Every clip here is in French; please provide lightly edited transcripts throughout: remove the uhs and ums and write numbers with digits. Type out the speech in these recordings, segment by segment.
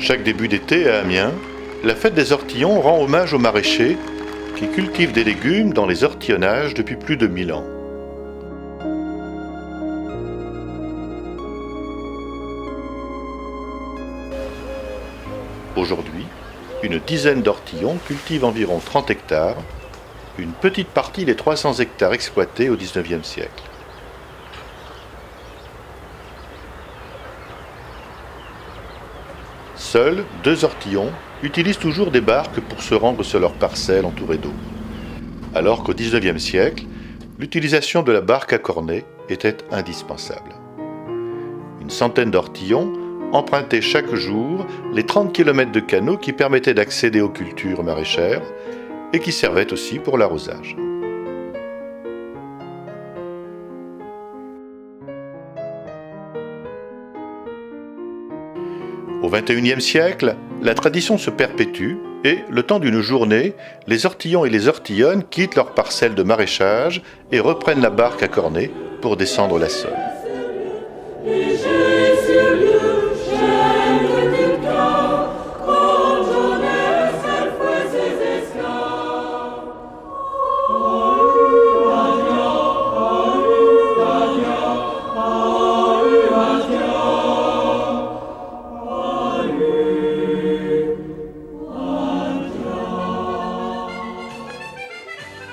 Chaque début d'été à Amiens, la fête des ortillons rend hommage aux maraîchers qui cultivent des légumes dans les ortillonnages depuis plus de 1000 ans. Aujourd'hui, une dizaine d'ortillons cultivent environ 30 hectares, une petite partie des 300 hectares exploités au XIXe siècle. Seuls 2 ortillons utilisent toujours des barques pour se rendre sur leurs parcelles entourées d'eau, alors qu'au XIXe siècle, l'utilisation de la barque à cornet était indispensable. Une centaine d'ortillons empruntaient chaque jour les 30 km de canaux qui permettaient d'accéder aux cultures maraîchères et qui servaient aussi pour l'arrosage. Au XXIe siècle, la tradition se perpétue et, le temps d'une journée, les ortillons et les ortillonnes quittent leurs parcelles de maraîchage et reprennent la barque à cornet pour descendre la Saône.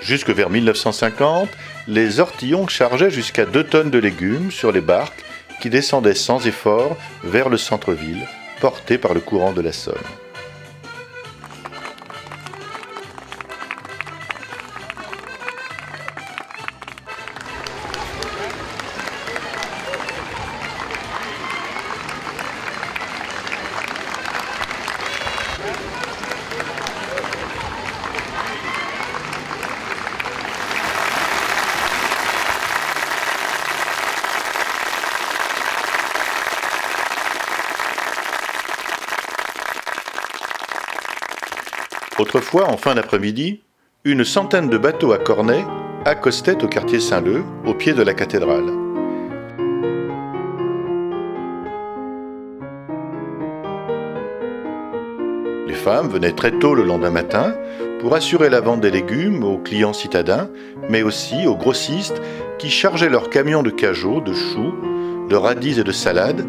Jusque vers 1950, les ortillons chargeaient jusqu'à 2 tonnes de légumes sur les barques qui descendaient sans effort vers le centre-ville, portées par le courant de la Saône. Autrefois, en fin d'après-midi, une centaine de bateaux à cornet accostaient au quartier Saint-Leu, au pied de la cathédrale. Les femmes venaient très tôt le lendemain matin pour assurer la vente des légumes aux clients citadins, mais aussi aux grossistes qui chargeaient leurs camions de cajots, de choux, de radis et de salades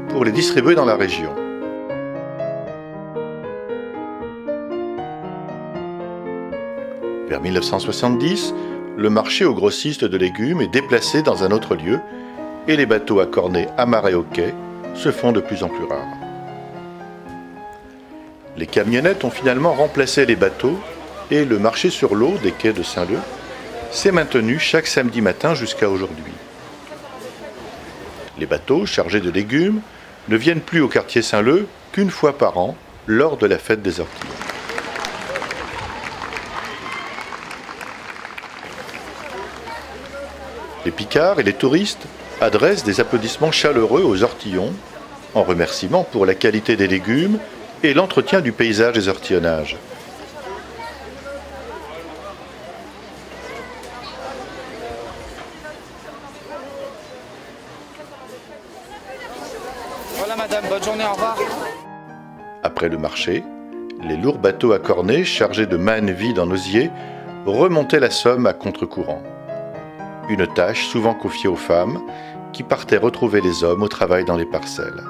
pour les distribuer dans la région. Vers 1970, le marché aux grossistes de légumes est déplacé dans un autre lieu et les bateaux à cornet amarrés au quai se font de plus en plus rares. Les camionnettes ont finalement remplacé les bateaux et le marché sur l'eau des quais de Saint-Leu s'est maintenu chaque samedi matin jusqu'à aujourd'hui. Les bateaux chargés de légumes ne viennent plus au quartier Saint-Leu qu'une fois par an lors de la fête des ortillons. Les picards et les touristes adressent des applaudissements chaleureux aux ortillons en remerciement pour la qualité des légumes et l'entretien du paysage des ortillonnages. Voilà madame, bonne journée, au revoir. Après le marché, les lourds bateaux à cornet chargés de mannes vides en osier remontaient la Somme à contre-courant. Une tâche souvent confiée aux femmes qui partaient retrouver les hommes au travail dans les parcelles.